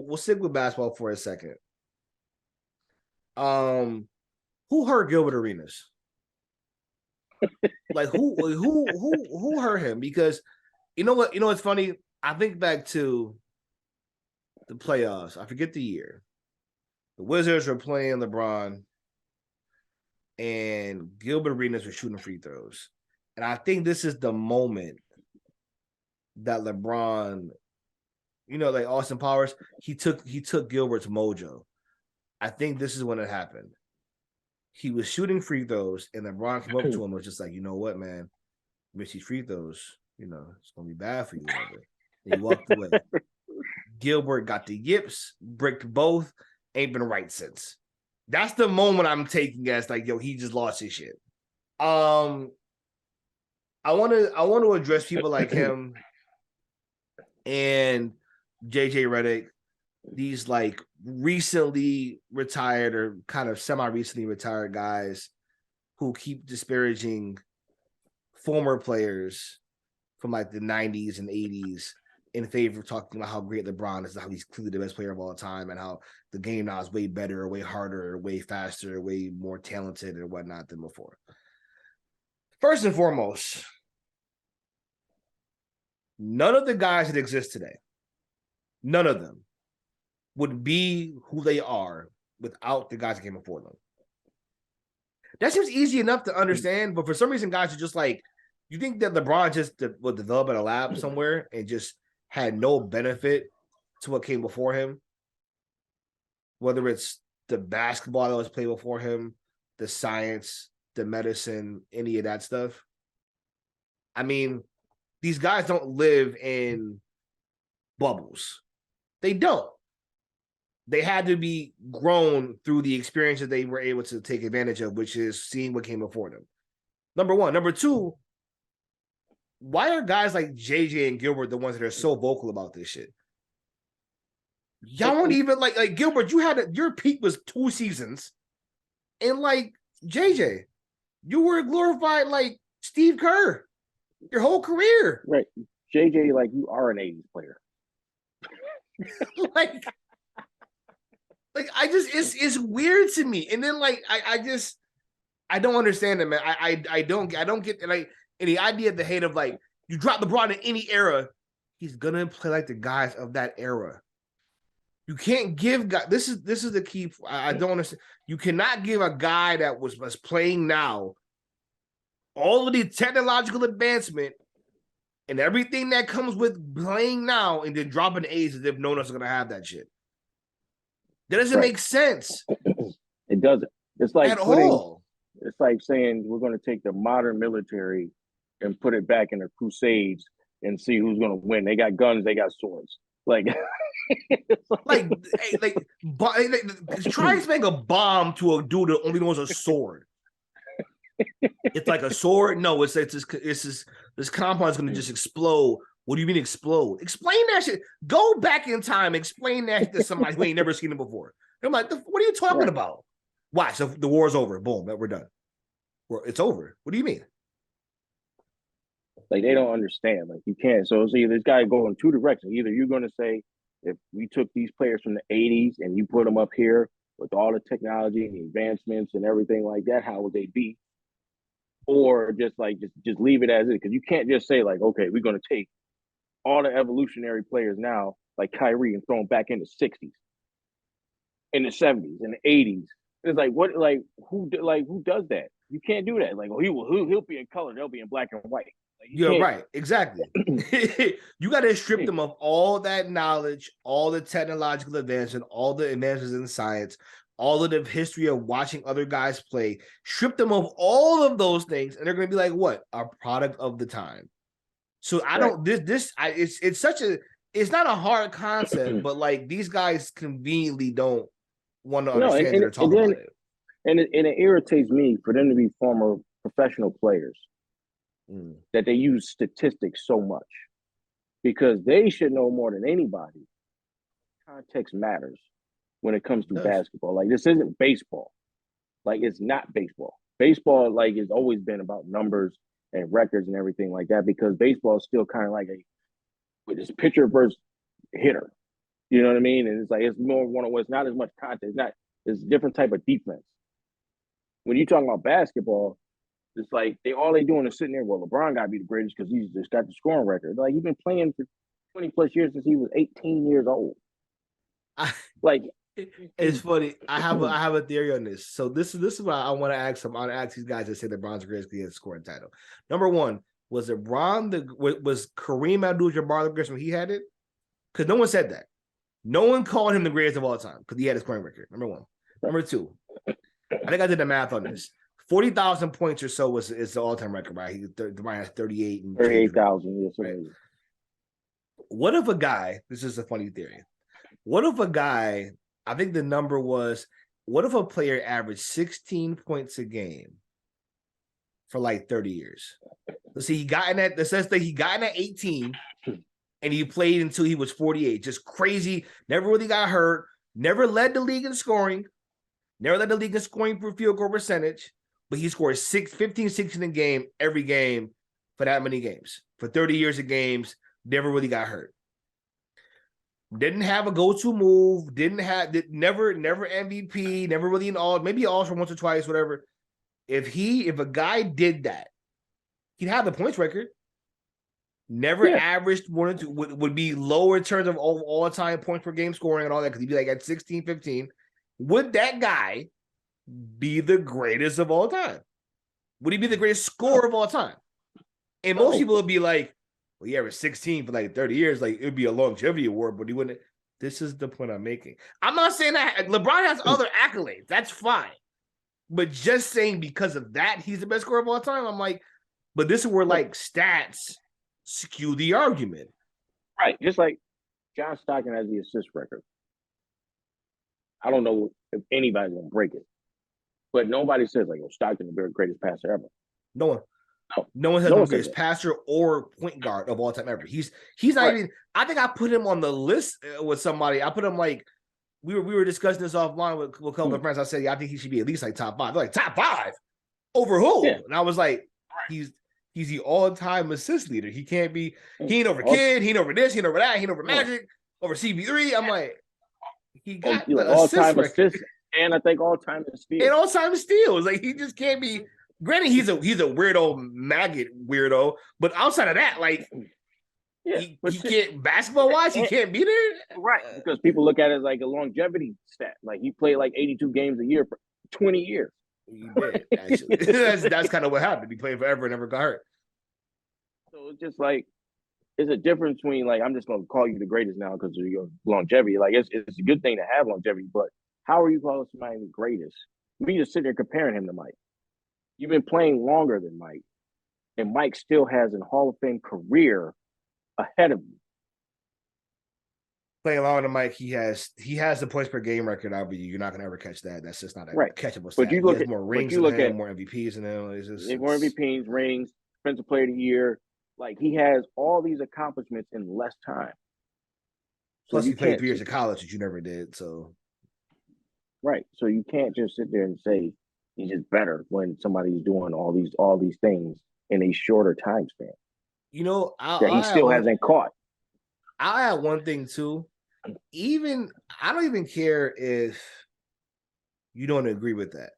we'll stick with basketball for a second. Who hurt Gilbert Arenas? Like who hurt him? Because you know what? You know what's funny? I think back to the playoffs. I forget the year. The Wizards were playing LeBron, and Gilbert Arenas was shooting free throws. And I think this is the moment that LeBron, like Austin Powers, he took Gilbert's mojo. I think this is when it happened. He was shooting free throws, and LeBron came up to him and was just like, you know what, man? Miss these free throws, it's gonna be bad for you. And he walked away. Gilbert got the yips, bricked both, ain't been right since. That's the moment I'm taking as like, yo, he just lost his shit. I want to address people like him and JJ Redick, these like recently retired or kind of semi-recently retired guys who keep disparaging former players from like the 90s and 80s in favor of talking about how great LeBron is, how he's clearly the best player of all time, and how the game now is way better, way harder, way faster, way more talented and whatnot than before. First and foremost, none of the guys that exist today, none of them would be who they are without the guys that came before them. That seems easy enough to understand, but for some reason, guys are just like, you think that LeBron just would develop in a lab somewhere and just had no benefit to what came before him, whether it's the basketball that was played before him, the science, the medicine, any of that stuff. I mean, these guys don't live in bubbles. They don't. They had to be grown through the experience that they were able to take advantage of, which is seeing what came before them. Number one. Number two, why are guys like JJ and Gilbert the ones that are so vocal about this shit? Y'all weren't even like Gilbert, your peak was 2 seasons. And like JJ, you were glorified like Steve Kerr your whole career. Right. JJ, like you are an 80s player. like I just it's weird to me. And then like I don't understand it, man. I don't get like and the idea of the hate of like you drop LeBron in any era, he's gonna play like the guys of that era. You can't give guys. This is the key. I don't understand. You cannot give a guy that was playing now all of the technological advancement and everything that comes with playing now, and then dropping A's as if no one else is gonna have that shit. That doesn't make sense. It doesn't. It's like at all. It's like saying we're going to take the modern military and put it back in the Crusades and see who's going to win. They got guns, they got swords. Like try to make a bomb to a dude that only knows a sword. It's like a sword. No, it's this compound is going to just explode. What do you mean explode? Explain that shit. Go back in time. Explain that to somebody who ain't never seen it before. I'm like, what are you talking about? Why? So the war's over. Boom, we're done. It's over. What do you mean? Like they don't understand. Like you can't. So it's either this guy go in 2 directions. Either you're going to say, if we took these players from the 80s and you put them up here with all the technology and the advancements and everything like that, how would they be? Or just leave it as is, because you can't just say like, okay, we're going to take all the evolutionary players now, like Kyrie, and throw them back in the 60s, in the 70s, in the 80s. It's like who does that? You can't do that. Like, he'll be in color, they'll be in black and white. Like, you're right, exactly. You got to strip them of all that knowledge, all the technological advancement, all the advances in science, all of the history of watching other guys play. Strip them of all of those things, and they're going to be like, what? A product of the time. So I don't. It's such a. It's not a hard concept, but like these guys conveniently don't want to understand it or talk about it. And it irritates me for them to be former professional players that they use statistics so much, because they should know more than anybody. Context matters when it comes to basketball. Like this isn't baseball. Like it's not baseball. Baseball like has always been about numbers and records and everything like that, because baseball is still kind of like with this pitcher versus hitter. You know what I mean? And it's like it's more one on one. It's not as much content. It's a different type of defense. When you talking about basketball, it's like they doing is sitting there. Well, LeBron got to be the greatest because he's just got the scoring record. Like he's been playing for 20 plus years since he was 18 years old. I, Like it's funny. I have a theory on this. So this is what I want to ask them. I want to ask these guys that say LeBron's the greatest because he has a scoring title. Number one, was Kareem Abdul-Jabbar the greatest when he had it? Because no one said that. No one called him the greatest of all time because he had a scoring record. Number one. Number two, I think I did the math on this. 40,000 points or so is the all-time record, right? Brian has 38 and 38,000. Yes, right. What if a guy? This is a funny theory. What if a guy? I think the number was. What if a player averaged 16 points a game for like 30 years? Let's see. He got in that. It says that he got in at 18, and he played until he was 48. Just crazy. Never really got hurt. Never led the league in scoring. Never led the league in scoring per field goal percentage. But he scored 15, 16 a game every game for that many games. For 30 years of games, never really got hurt. Didn't have a go-to move, never MVP, never really maybe all-star once or twice, whatever. If a guy did that, he'd have the points record. Never averaged more than two, would be lower in terms of all-time points per game scoring and all that, because he'd be like at 16, 15. Would that guy be the greatest of all time? Would he be the greatest scorer of all time? And most people would be like, well, he averaged 16 for like 30 years. Like, it'd be a longevity award, but he wouldn't. This is the point I'm making. I'm not saying that LeBron has other accolades. That's fine. But just saying because of that, he's the best scorer of all time, I'm like, but this is where like stats skew the argument. Right. Just like John Stockton has the assist record. I don't know if anybody's going to break it. But nobody says, like, Stockton is the greatest passer ever. No one. No one says the greatest passer or point guard of all time ever. He's not even. I think I put him on the list with somebody. I put him like we were discussing this offline with a couple of friends. I said, I think he should be at least like top 5. They're like, top 5 over who? Yeah. And I was like, he's the all-time assist leader. He can't be. He ain't over Kid. He ain't over this. He ain't over that. He ain't over Magic. Over CB3. I'm like, he got the all-time assist. And I think all-time steals. And all-time steals. Like, he just can't be. Granted, he's a weirdo maggot weirdo, but outside of that, like, he can't, basketball-wise, he can't be there. Right, because people look at it as like a longevity stat. Like, he played like 82 games a year for 20 years. He did, actually. that's kind of what happened. He played forever and never got hurt. So it's just like, it's a difference between, like, I'm just going to call you the greatest now because of your longevity. Like, it's a good thing to have longevity, but how are you calling somebody the greatest? We just sit there comparing him to Mike. You've been playing longer than Mike, and Mike still has a Hall of Fame career ahead of you. Playing longer than Mike, he has the points per game record. You're not gonna ever catch that. That's just not a catchable stat. But you look at more rings than him, more MVPs than him. More MVPs, rings, Defensive Player of the Year. Like, he has all these accomplishments in less time. Plus, he played 3 years of college, which you never did. So, right. So you can't just sit there and say he's just better when somebody's doing all these things in a shorter time span. You know, he still hasn't caught. I'll add one thing too. I don't even care if you don't agree with that.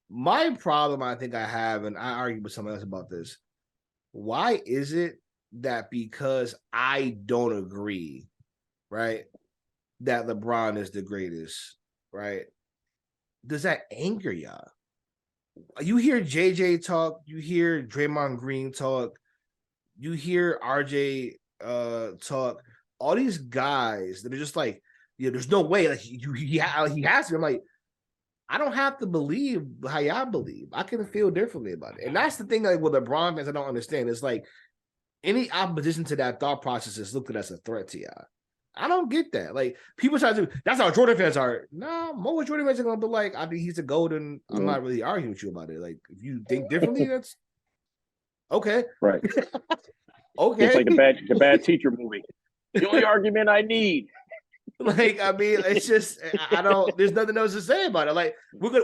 My problem, I think I have, and I argue with someone else about this. Why is it that because I don't agree, right, that LeBron is the greatest, right? Does that anger y'all? You hear JJ talk, you hear Draymond Green talk, you hear RJ talk, all these guys that are just like, there's no way, like he has to. I'm like, I don't have to believe how y'all believe. I can feel differently about it. And that's the thing, like, with LeBron fans, I don't understand. It's like any opposition to that thought process is looked at as a threat to y'all. I don't get that. Like, people try to, that's how Jordan fans are. No, most Jordan fans are going to be like, I think he's a GOAT, and I'm not really arguing with you about it. Like, if you think differently, that's okay. Right. Okay. It's like the bad teacher movie. The only argument I need. Like, I mean, it's just, there's nothing else to say about it. Like,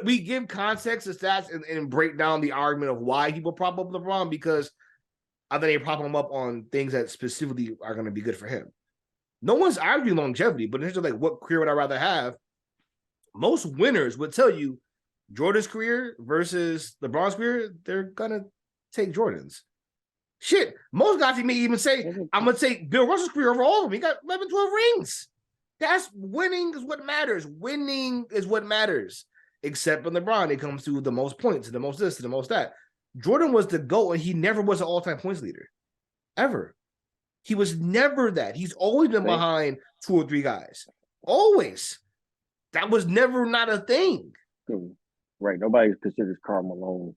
we give context to stats and break down the argument of why people prop up LeBron, because I think they prop him up on things that specifically are going to be good for him. No one's arguing longevity, but in terms of like what career would I rather have, most winners would tell you Jordan's career versus LeBron's career, they're gonna take Jordan's. Shit, most guys may even say, I'm gonna take Bill Russell's career over all of them. He got 11, 12 rings. That's winning is what matters. Winning is what matters. Except for LeBron, it comes to the most points, to the most this, to the most that. Jordan was the GOAT, and he never was an all-time points leader. Ever. He was never that. He's always been behind 2 or 3 guys. Always. That was never not a thing. Right. Nobody considers Karl Malone.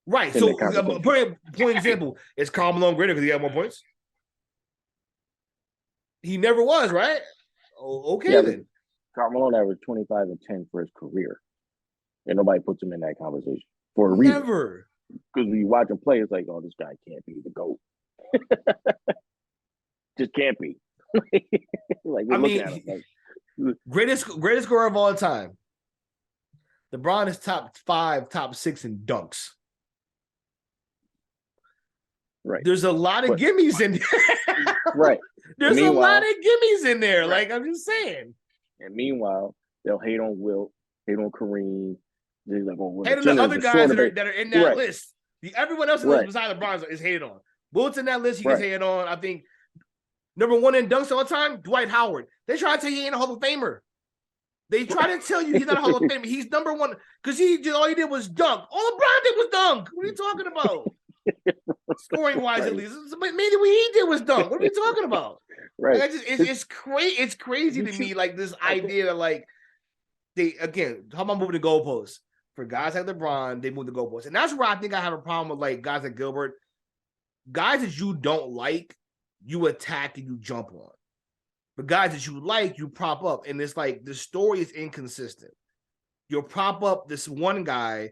Right. So, point example, is Karl Malone greater because he had more points? He never was, right? Okay, yeah, then. Karl Malone averaged 25 and 10 for his career. And nobody puts him in that conversation for a reason. Never. Because when you watch him play, it's like, oh, this guy can't be the GOAT. Just can't be. Like, I mean, greatest scorer of all time. LeBron is top 5, top 6 in dunks. Right. There's a lot of gimmies in there. Right. There's a lot of gimmies in there. Right. Like, I'm just saying. And meanwhile, they'll hate on Wilt, hate on Kareem. They're like, oh, hate on the other guys that are in that list. Everyone else in the list besides LeBron is hated on. Wilt's in that list. He gets hated on. I think number 1 in dunks all the time, Dwight Howard. They try to tell you he ain't a Hall of Famer. They try to tell you he's not a Hall of Famer. He's number 1 because all he did was dunk. All LeBron did was dunk. What are you talking about? Scoring wise, at least. Maybe what he did was dunk. What are we talking about? Right. Like, it's crazy. It's crazy to me. Like this idea that like they again, how about moving the goalposts for guys like LeBron? They move the goalposts, and that's where I think I have a problem with like guys like Gilbert, guys that you don't like, you attack and you jump on. But guys that you like, you prop up, and it's like the story is inconsistent. You'll prop up this one guy,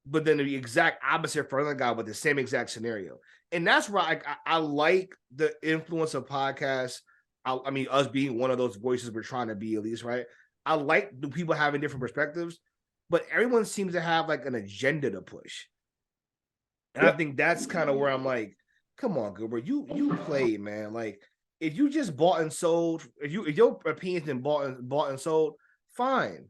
but then the exact opposite for another guy with the same exact scenario. And that's why I like the influence of podcasts. I mean, us being one of those voices we're trying to be, at least, right? I like the people having different perspectives, but everyone seems to have like an agenda to push. And I think that's kind of where I'm like, come on, Gilbert, you played, man. Like, if you just bought and sold, if your opinion's been bought and sold, fine.